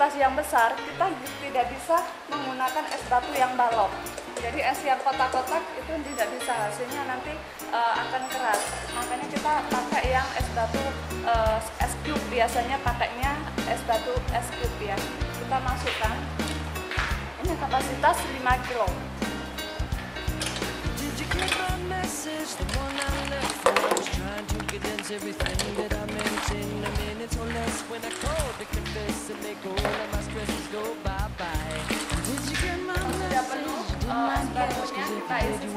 kapasitas yang besar, kita tidak bisa menggunakan es batu yang balok. Jadi es yang kotak-kotak itu tidak bisa, hasilnya nanti akan keras. Makanya kita pakai yang es batu es cube, biasanya pakainya es batu es cube ya. Kita masukkan, ini kapasitas 5 kilo. Sudah penuh es batunya, kita isi